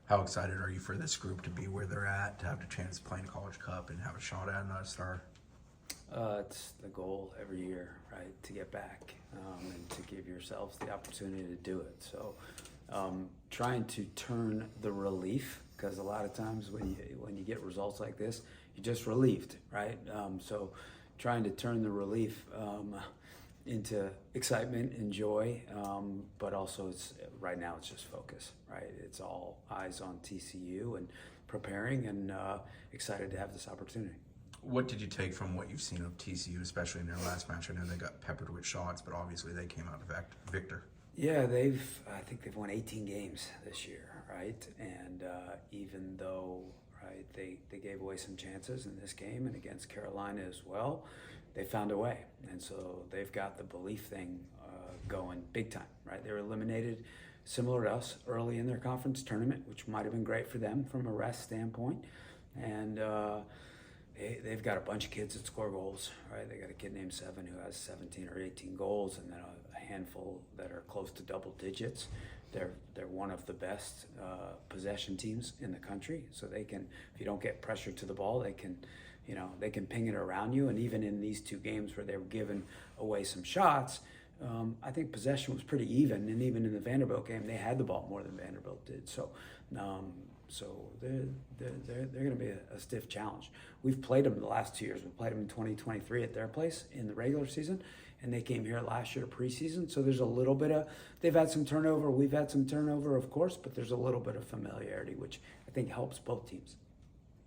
How excited are you for this group to be where they're at, to have the chance to play in College Cup and have a shot at another star? It's the goal every year, right, to get back and to give yourselves the opportunity to do it. So trying to turn the relief, because a lot of times when you get results like this, you're just relieved, right? So trying to turn the relief into excitement and joy, but also right now it's just focus, right? It's all eyes on TCU and preparing and excited to have this opportunity. What did you take from what you've seen of TCU, especially in their last match? I know they got peppered with shots, but obviously they came out victor. Yeah, I think they've won 18 games this year, right? And even though, right, they gave away some chances in this game and against Carolina as well, they found a way. And so they've got the belief thing going big time, right? They were eliminated similar to us early in their conference tournament, which might have been great for them from a rest standpoint. And they've got a bunch of kids that score goals, right? They got a kid named Seven who has 17 or 18 goals, and then a handful that are close to double digits. They're one of the best possession teams in the country. So they can, if you don't get pressure to the ball, they can ping it around you. And even in these two games where they were giving away some shots, I think possession was pretty even. And even in the Vanderbilt game, they had the ball more than Vanderbilt did. So they're going to be a stiff challenge. We've played them the last 2 years. We played them in 2023 at their place in the regular season, and they came here last year preseason. So there's a little bit of, they've had some turnover. We've had some turnover, of course, but there's a little bit of familiarity, which I think helps both teams.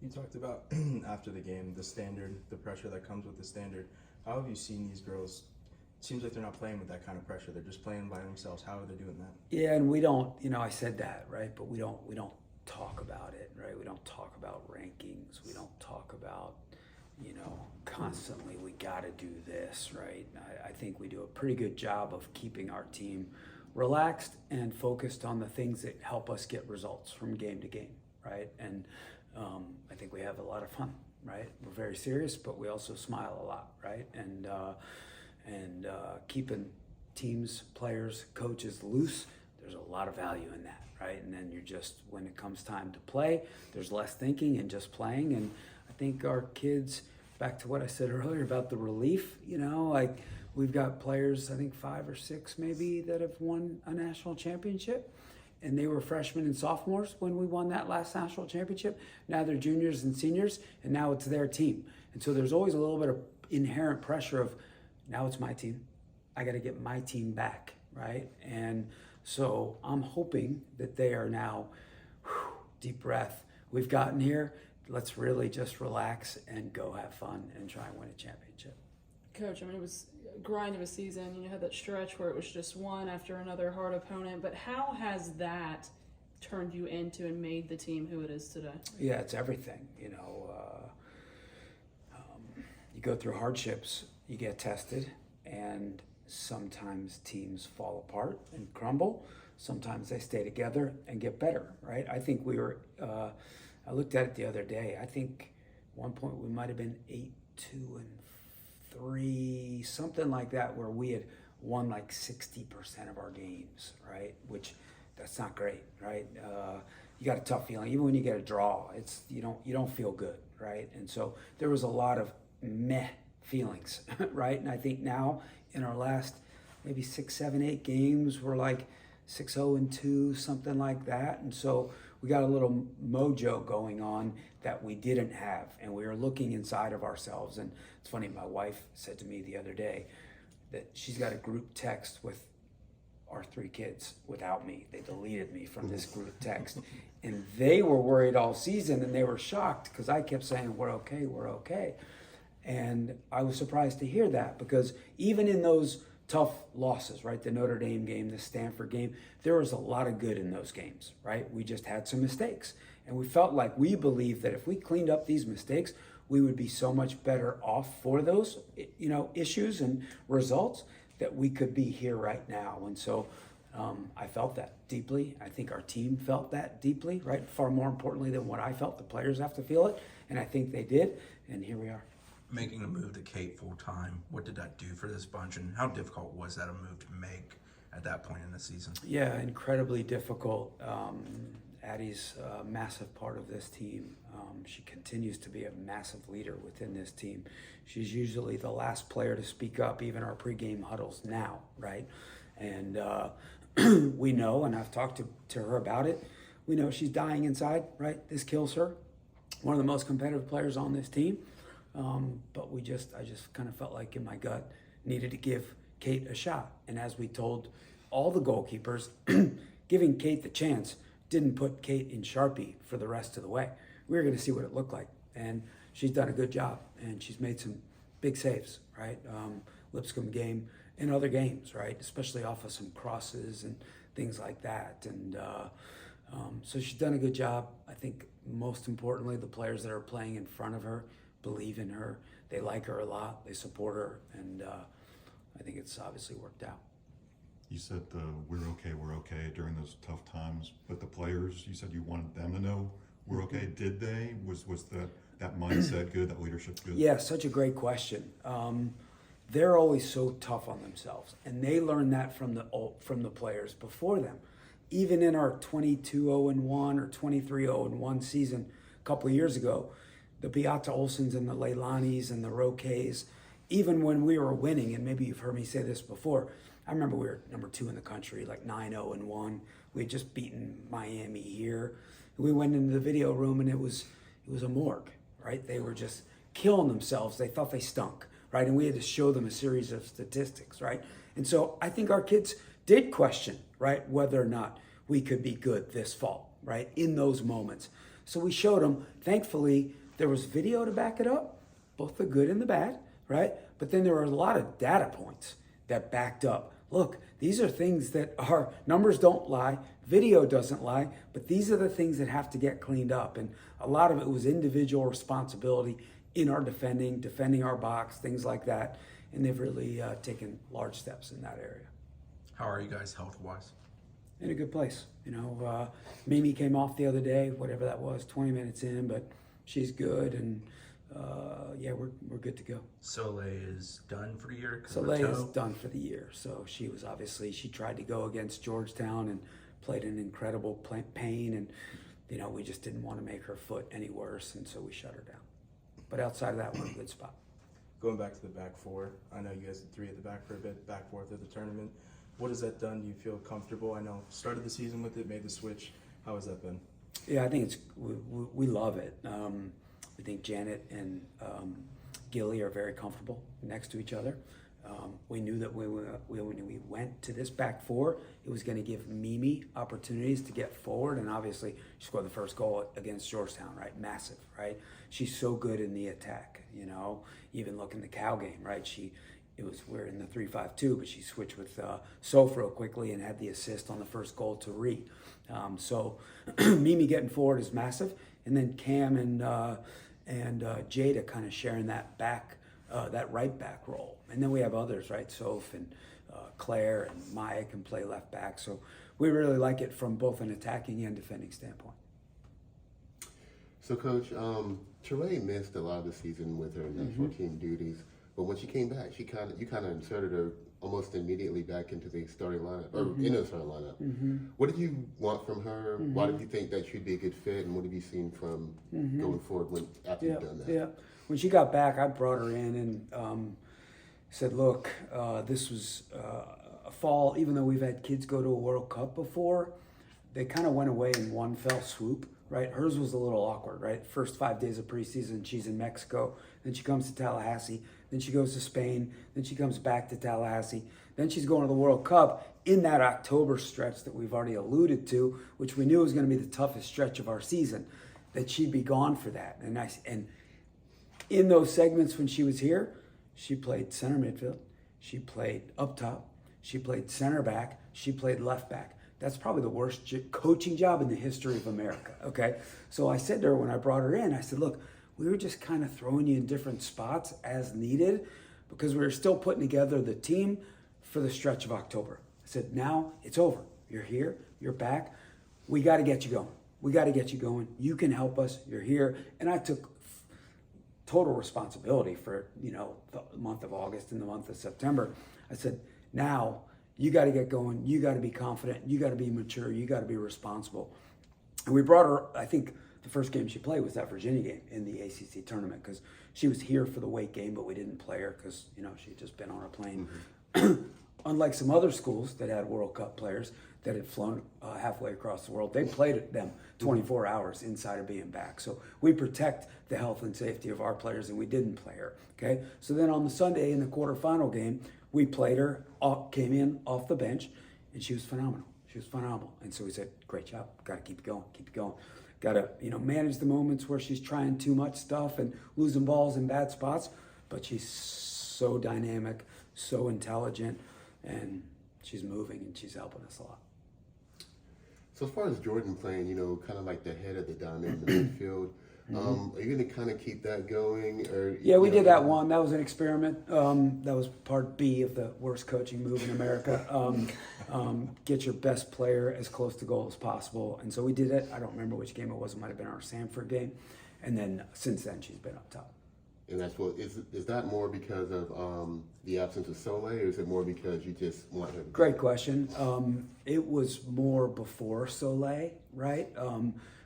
You talked about after the game, the standard, the pressure that comes with the standard. How have you seen these girls? It seems like they're not playing with that kind of pressure. They're just playing by themselves. How are they doing that? Yeah, and we don't, I said that, right? But we don't talk about it, right? We don't talk about rankings. We don't talk about, constantly we got to do this, right? I think we do a pretty good job of keeping our team relaxed and focused on the things that help us get results from game to game, right? And I think we have a lot of fun, right? We're very serious, but we also smile a lot, right? And keeping teams, players, coaches loose, there's a lot of value in that, right? And then when it comes time to play, there's less thinking and just playing. And I think our kids, back to what I said earlier about the relief, like we've got players, I think 5 or 6 maybe, that have won a national championship. And they were freshmen and sophomores when we won that last national championship. Now they're juniors and seniors, and now it's their team. And so there's always a little bit of inherent pressure of, now it's my team. I got to get my team back, right? And so I'm hoping that they are now, deep breath. We've gotten here. Let's really just relax and go have fun and try and win a championship. Coach, it was a grind of a season. You had that stretch where it was just one after another hard opponent. But how has that turned you into and made the team who it is today? Yeah, it's everything. You go through hardships, you get tested, and sometimes teams fall apart and crumble. Sometimes they stay together and get better, right? I think we were, I looked at it the other day. I think at one point we might have been 8-2-3, something like that, where we had won like 60% of our games, right? Which that's not great, right? You got a tough feeling. Even when you get a draw, you don't feel good, right? And so there was a lot of meh feelings, right? And I think now in our last maybe 6, 7, 8 games, we're like 6-0-2, something like that. And so we got a little mojo going on that we didn't have. And we were looking inside of ourselves. And it's funny, my wife said to me the other day that she's got a group text with our 3 kids without me. They deleted me from this group text. And they were worried all season, and they were shocked because I kept saying, we're okay, we're okay. And I was surprised to hear that, because even in those tough losses, right, the Notre Dame game, the Stanford game, there was a lot of good in those games, right? We just had some mistakes. And we felt like we believed that if we cleaned up these mistakes, we would be so much better off for those, issues and results, that we could be here right now. And so I felt that deeply. I think our team felt that deeply, right? Far more importantly than what I felt. The players have to feel it, and I think they did, and here we are. Making the move to Kate full time, what did that do for this bunch, and how difficult was that a move to make at that point in the season? Yeah, incredibly difficult. Addie's a massive part of this team. She continues to be a massive leader within this team. She's usually the last player to speak up, even our pregame huddles now, right? And we know, and I've talked to her about it, we know she's dying inside, right? This kills her. One of the most competitive players on this team. But I just kind of felt like in my gut, needed to give Kate a shot. And as we told all the goalkeepers, giving Kate the chance didn't put Kate in Sharpie for the rest of the way. We were going to see what it looked like. And she's done a good job. And she's made some big saves, right? Lipscomb game and other games, right? Especially off of some crosses and things like that. And so she's done a good job. I think most importantly, the players that are playing in front of her believe in her. They like her a lot. They support her. And I think it's obviously worked out. You said we're okay during those tough times, but the players, you said you wanted them to know we're okay. Did they? Was that mindset good, that leadership good? Yeah, such a great question. They're always so tough on themselves, and they learned that from the players before them. Even in our 22-0-1 or 23-0-1 season a couple of years ago, the Beata Olsens and the Leilanis and the Roques, even when we were winning, and maybe you've heard me say this before, I remember we were number 2 in the country, like 9-0-1. We had just beaten Miami here. We went into the video room and it was a morgue, right? They were just killing themselves. They thought they stunk, right? And we had to show them a series of statistics, right? And so I think our kids did question, right, whether or not we could be good this fall, right, in those moments. So we showed them. Thankfully, there was video to back it up, both the good and the bad, right? But then there were a lot of data points that backed up. Look, these are things that our numbers don't lie, video doesn't lie, but these are the things that have to get cleaned up. And a lot of it was individual responsibility in our defending our box, things like that. And they've really taken large steps in that area. How are you guys health-wise? In a good place. You know, Mimi came off the other day, whatever that was, 20 minutes in, but she's good. And yeah, we're good to go. Soleil is done for the year? Soleil is done for the year. So she tried to go against Georgetown and played an incredible pain. And, you know, we just didn't want to make her foot any worse. And so we shut her down. But outside of that, we're in a good spot. Going back to the back four, I know you guys did 3 at the back for a bit, back 4th of the tournament. What has that done? Do you feel comfortable? I know started the season with it, made the switch. How has that been? Yeah, I think we love it. I think Janet and Gilly are very comfortable next to each other. We knew that when we went to this back 4, it was going to give Mimi opportunities to get forward, and obviously she scored the first goal against Georgetown, right? Massive, right? She's so good in the attack, you know. Even look in the Cal game, right? We're in the 3-5-2, but she switched with Soph real quickly and had the assist on the first goal to Ree. So Mimi getting forward is massive, and then Cam and Jada kind of sharing that right back role. And then we have others, right? Soph and Claire and Maya can play left back. So we really like it from both an attacking and defending standpoint. So, Coach, Teray missed a lot of the season with her national team duties, but when she came back, you kind of inserted her almost immediately back into the starting lineup, or in the starting lineup. What did you want from her? Why did you think that she'd be a good fit, and what have you seen from going forward after you've done that? Yeah, when she got back, I brought her in and said, look, this was a fall, even though we've had kids go to a World Cup before, they kind of went away in one fell swoop, right? Hers was a little awkward, right? First 5 days of preseason, she's in Mexico. Then she comes to Tallahassee. Then she goes to Spain. Then she comes back to Tallahassee. Then she's going to the World Cup in that October stretch that we've already alluded to, which we knew was going to be the toughest stretch of our season, that she'd be gone for that. And in those segments when she was here, she played center midfield. She played up top. She played center back. She played left back. That's probably the worst coaching job in the history of America, okay? So I said to her when I brought her in, I said, look, we were just kind of throwing you in different spots as needed because we were still putting together the team for the stretch of October. I said, now it's over. You're here. You're back. We got to get you going. We got to get you going. You can help us. You're here. And I took total responsibility for, you know, the month of August and the month of September. I said, now you got to get going. You got to be confident. You got to be mature. You got to be responsible. And we brought her, I think the first game she played was that Virginia game in the ACC tournament because she was here for the weight game, but we didn't play her because, she'd just been on a plane. Unlike some other schools that had World Cup players that had flown halfway across the world, they played them 24 hours inside of being back. So we protect the health and safety of our players, and we didn't play her. Okay. So then on the Sunday in the quarterfinal game, we played her, came in off the bench, and she was phenomenal. She was phenomenal. And so we said, great job. Got to keep it going. Keep it going. Got to, manage the moments where she's trying too much stuff and losing balls in bad spots. But she's so dynamic, so intelligent, and she's moving and she's helping us a lot. So as far as Jordan playing, kind of like the head of the diamond in the midfield, are you going to kind of keep that going? Or Yeah, we did that one. That was an experiment. That was part B of the worst coaching move in America. Get your best player as close to goal as possible. And so we did it. I don't remember which game it was. It might have been our Sanford game. And then since then, she's been up top. And that's what is that more because of the absence of Soleil, or is it more because you just want her to Great question. It was more before Soleil, right?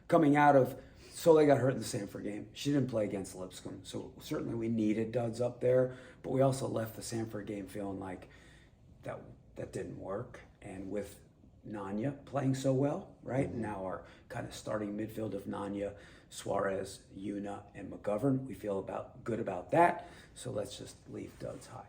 Coming out of Soleil got hurt in the Sanford game. She didn't play against Lipscomb, so certainly we needed duds up there. But we also left the Sanford game feeling like that didn't work. And with Nanya playing so well, right? Now our kind of starting midfield of Nanya, Suarez, Yuna, and McGovern, we feel good about that. So let's just leave duds high.